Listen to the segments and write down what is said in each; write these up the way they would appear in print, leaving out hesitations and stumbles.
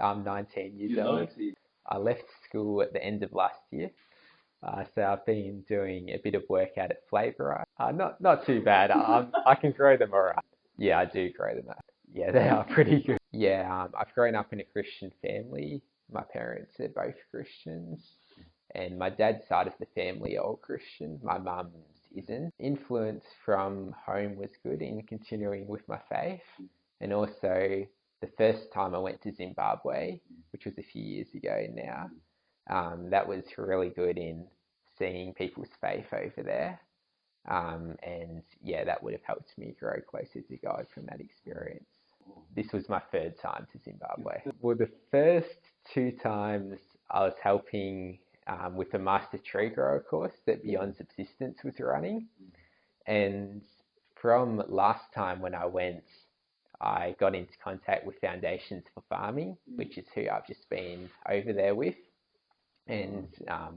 I'm 19 years old. I left school at the end of last year. So I've been doing a bit of work out at Flavour. Not too bad. I can grow them alright. Yeah, I do grow them. Yeah, they are pretty good. Yeah, I've grown up in a Christian family. My parents are both Christians, and my dad's side of the family are all Christian. My mum's isn't. Influence from home was good in continuing with my faith, and also the first time I went to Zimbabwe, which was a few years ago now, that was really good in seeing people's faith over there. And yeah, that would have helped me grow closer to God from that experience. This was my third time to Zimbabwe. Well, the first two times I was helping with a master tree grower course that Beyond Subsistence was running. And from last time when I went, I got into contact with Foundations for Farming, which is who I've just been over there with, and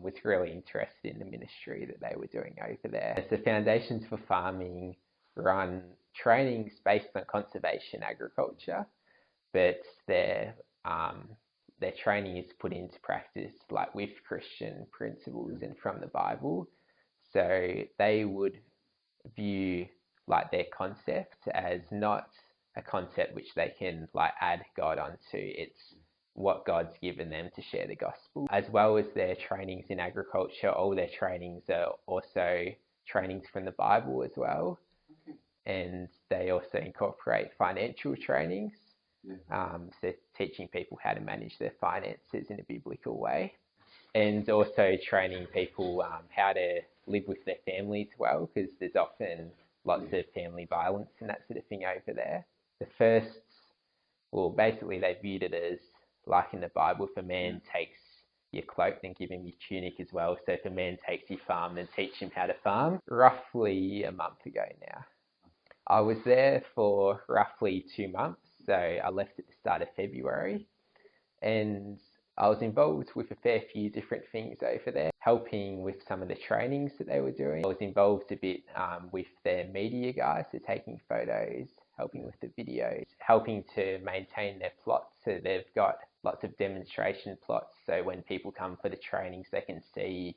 was really interested in the ministry that they were doing over there. So Foundations for Farming run trainings based on conservation agriculture, but their training is put into practice like with Christian principles and from the Bible. So they would view like their concept as not a concept which they can like add God onto. It's what God's given them to share the gospel. As well as their trainings in agriculture, all their trainings are also trainings from the Bible as well. And they also incorporate financial trainings, so teaching people how to manage their finances in a biblical way, and also training people how to live with their families well, because there's often lots of family violence and that sort of thing over there. The first, well, basically they viewed it as like in the Bible, if a man takes your cloak, then give him your tunic as well. So if a man takes your farm, then teach him how to farm. Roughly a month ago now. I was there for roughly 2 months, so I left at the start of February, and I was involved with a fair few different things over there, helping with some of the trainings that they were doing. I was involved a bit with their media guys, so taking photos, helping with the videos, helping to maintain their plots. So they've got lots of demonstration plots, so when people come for the trainings, they can see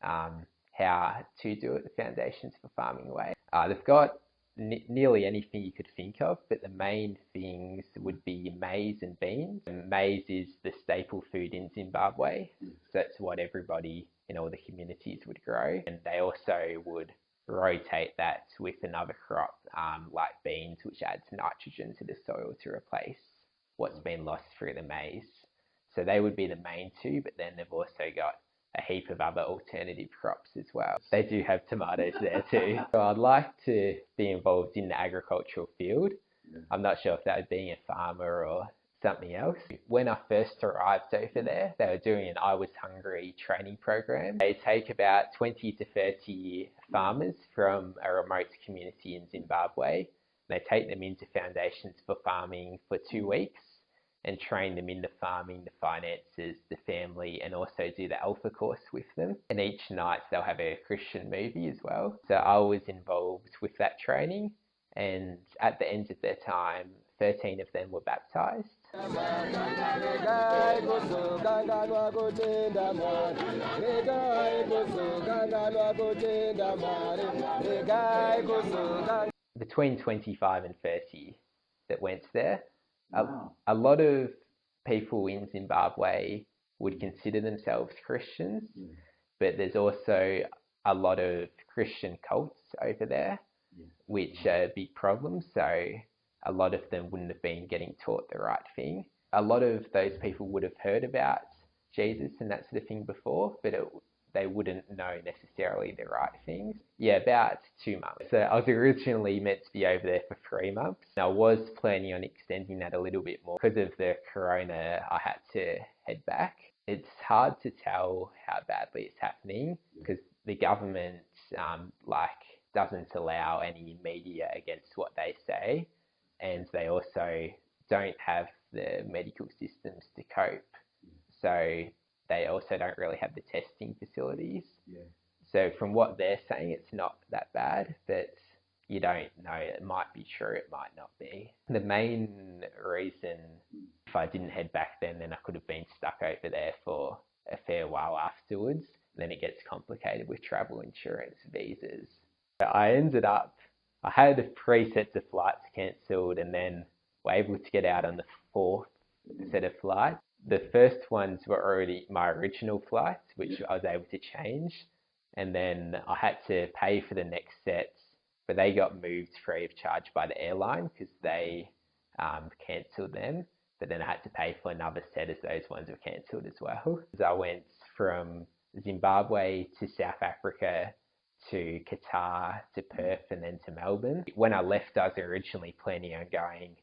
how to do it the Foundations for Farming way. They've got nearly anything you could think of, but the main things would be maize and beans. And maize is the staple food in Zimbabwe, so that's what everybody in all the communities would grow. And they also would rotate that with another crop like beans, which adds nitrogen to the soil to replace what's been lost through the maize. So they would be the main two, but then they've also got a heap of other alternative crops as well. They do have tomatoes there too. So I'd like to be involved in the agricultural field. I'm not sure if that would be a farmer or something else. When I first arrived over there, they were doing an I Was Hungry training program. They take about 20 to 30 farmers from a remote community in Zimbabwe. They take them into Foundations for Farming for 2 weeks and train them in the farming, the finances, the family, and also do the Alpha course with them. And each night they'll have a Christian movie as well. So I was involved with that training, and at the end of their time, 13 of them were baptized. Between 25 and 30 that went there. Wow. A lot of people in Zimbabwe would consider themselves Christians, but there's also a lot of Christian cults over there, which are a big problem. So a lot of them wouldn't have been getting taught the right thing. A lot of those people would have heard about Jesus and that sort of thing before, but they wouldn't know necessarily the right things. Yeah, about 2 months. So I was originally meant to be over there for 3 months. And I was planning on extending that a little bit more. Because of the corona, I had to head back. It's hard to tell how badly it's happening because the government doesn't allow any media against what they say, and they also don't have the medical systems to cope. So they also don't really have the testing facilities. So from what they're saying, it's not that bad, but you don't know. It might be true, it might not be. The main reason, if I didn't head back then I could have been stuck over there for a fair while afterwards. Then it gets complicated with travel insurance, visas. I ended up, I had 3 sets of flights cancelled and then were able to get out on the 4th set of flights. The first ones were already my original flights, which I was able to change. And then I had to pay for the next sets, but they got moved free of charge by the airline because they cancelled them. But then I had to pay for another set as those ones were cancelled as well. So I went from Zimbabwe to South Africa to Qatar to Perth and then to Melbourne. When I left, I was originally planning on going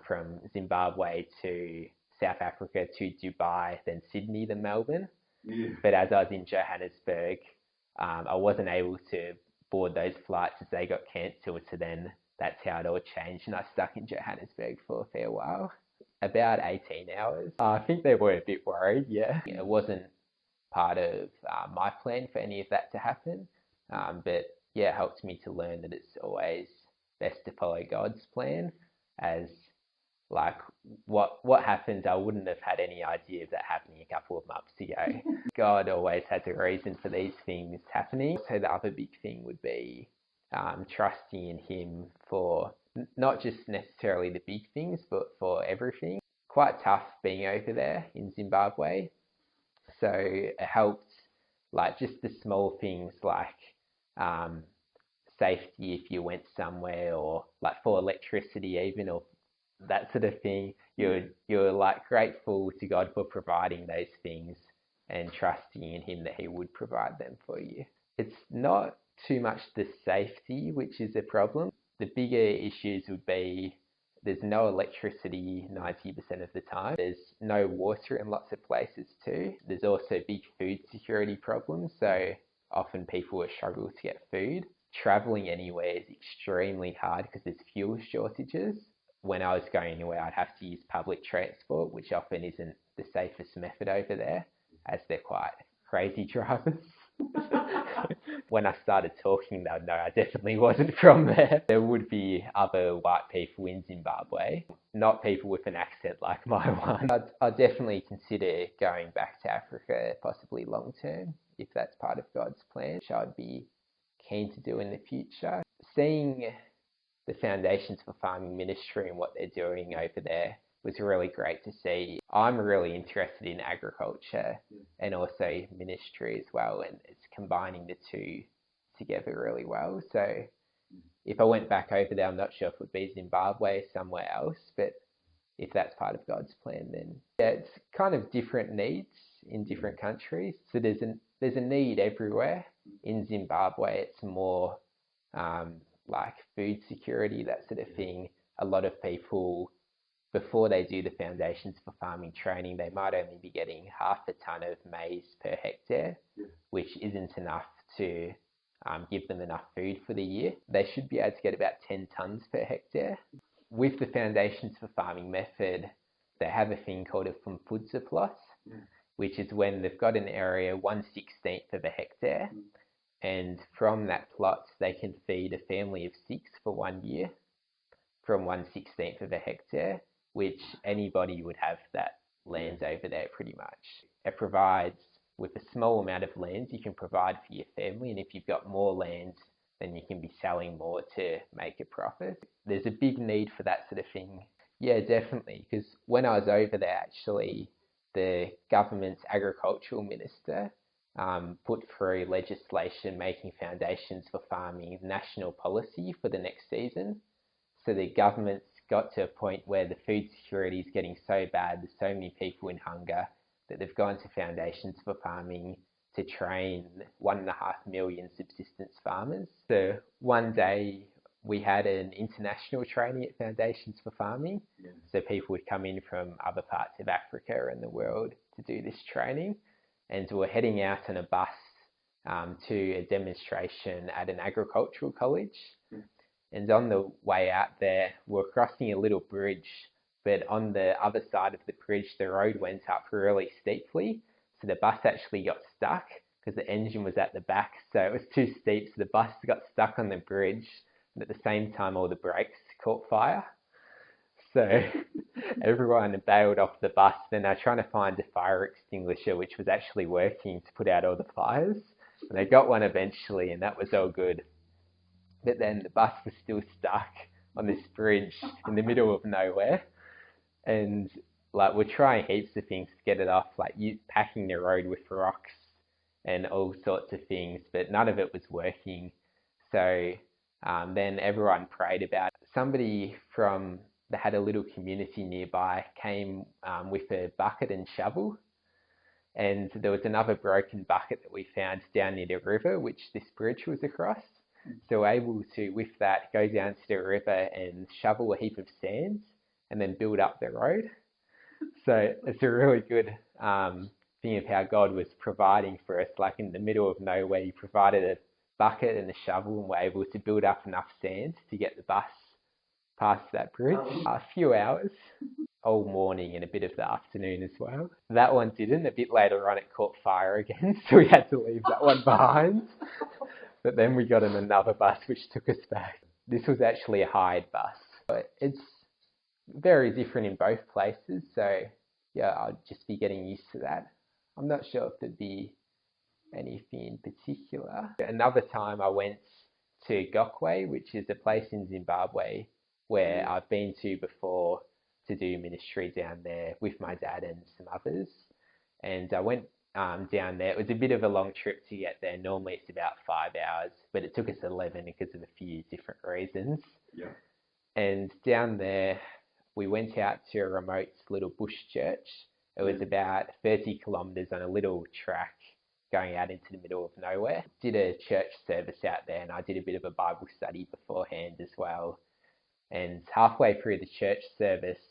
from Zimbabwe to South Africa to Dubai, then Sydney, then Melbourne. Yeah. But as I was in Johannesburg, I wasn't able to board those flights as they got cancelled. So then that's how it all changed, and I stuck in Johannesburg for a fair while. About 18 hours. I think they were a bit worried, yeah. It wasn't part of my plan for any of that to happen. But yeah, it helped me to learn that it's always best to follow God's plan, as like what happens, I wouldn't have had any idea of that happening a couple of months ago. God always has a reason for these things happening. So the other big thing would be trusting in Him for not just necessarily the big things, but for everything. Quite tough being over there in Zimbabwe. So it helped, like just the small things like safety if you went somewhere, or like for electricity even, or that sort of thing. You're like grateful to God for providing those things and trusting in Him that He would provide them for you. It's not too much the safety which is a problem. The bigger issues would be there's no electricity 90% of the time. There's no water in lots of places too. There's also big food security problems, so often people will struggle to get food. Traveling anywhere is extremely hard because there's fuel shortages. When I was going anywhere, I'd have to use public transport, which often isn't the safest method over there, as they're quite crazy drivers. When I started talking, they'd know I definitely wasn't from there. There would be other white people in Zimbabwe, not people with an accent like my one. I'd definitely consider going back to Africa, possibly long term, if that's part of God's plan, which I'd be keen to do in the future. Seeing the Foundations for Farming ministry and what they're doing over there was really great to see. I'm really interested in agriculture and also ministry as well, and it's combining the two together really well. So if I went back over there, I'm not sure if it would be Zimbabwe or somewhere else, but if that's part of God's plan, then yeah, it's kind of different needs in different countries. So there's a need everywhere. In Zimbabwe, it's more like food security, that sort of thing. A lot of people, before they do the Foundations for Farming training, they might only be getting half a tonne of maize per hectare, which isn't enough to give them enough food for the year. They should be able to get about 10 tonnes per hectare. With the Foundations for Farming method, they have a thing called a Fumpudza plot, which is when they've got an area 1/16 of a hectare, and from that plot they can feed a family of 6 for 1 year from 1/16 of a hectare, which anybody would have that land over there pretty much. It provides, with a small amount of land, you can provide for your family, and if you've got more land, then you can be selling more to make a profit. There's a big need for that sort of thing. Yeah, definitely, because when I was over there, actually, the government's agricultural minister put through legislation making Foundations for Farming national policy for the next season. So the government's got to a point where the food security is getting so bad, there's so many people in hunger, that they've gone to Foundations for Farming to train 1.5 million subsistence farmers. So one day we had an international training at Foundations for Farming. So people would come in from other parts of Africa and the world to do this training. And we're heading out on a bus to a demonstration at an agricultural college. And on the way out there, we're crossing a little bridge, but on the other side of the bridge, the road went up really steeply. So the bus actually got stuck because the engine was at the back. So it was too steep. So the bus got stuck on the bridge. And at the same time, all the brakes caught fire. So everyone bailed off the bus. Then they're trying to find a fire extinguisher, which was actually working to put out all the fires. And they got one eventually, and that was all good. But then the bus was still stuck on this bridge in the middle of nowhere. And like we're trying heaps of things to get it off, like packing the road with rocks and all sorts of things, but none of it was working. So then everyone prayed about it. Somebody that had a little community nearby came with a bucket and shovel, and there was another broken bucket that we found down near the river, which this bridge was across. So we're able to, with that, go down to the river and shovel a heap of sand and then build up the road. So it's a really good thing of how God was providing for us. Like in the middle of nowhere, He provided a bucket and a shovel, and we're able to build up enough sand to get the bus past that bridge. A few hours, all morning and a bit of the afternoon as well. That one didn't. A bit later on, it caught fire again, so we had to leave that one behind. But then we got in another bus which took us back. This was actually a hired bus. But it's very different in both places, so yeah, I'll just be getting used to that. I'm not sure if there'd be anything in particular. Another time I went to Gokwe, which is a place in Zimbabwe where I've been to before to do ministry down there with my dad and some others. And I went down there. It was a bit of a long trip to get there. Normally it's about 5 hours, but it took us 11 because of a few different reasons. Yeah. And down there, we went out to a remote little bush church. It was about 30 kilometres on a little track going out into the middle of nowhere. Did a church service out there, and I did a bit of a Bible study beforehand as well. And halfway through the church service,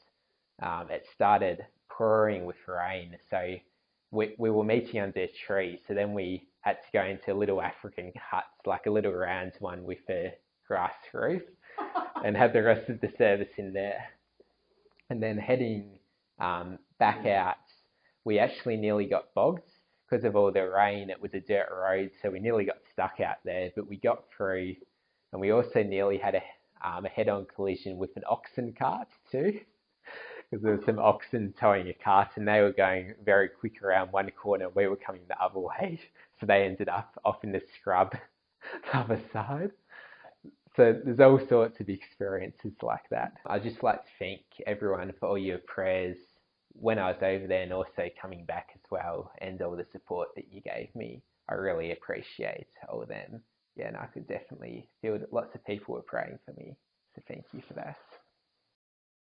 it started pouring with rain. So we were meeting under a tree. So then we had to go into little African huts, like a little round one with a grass roof, and had the rest of the service in there. And then heading back out, we actually nearly got bogged because of all the rain. It was a dirt road, so we nearly got stuck out there, but we got through. And we also nearly had a head-on collision with an oxen cart too, because there were some oxen towing a cart, and they were going very quick around one corner. We were coming the other way, so they ended up off in the scrub the other side. So there's all sorts of experiences like that. I'd just like to thank everyone for all your prayers when I was over there, and also coming back as well, and all the support that you gave me. I really appreciate all of them. Yeah, and I could definitely feel that lots of people were praying for me. So thank you for that.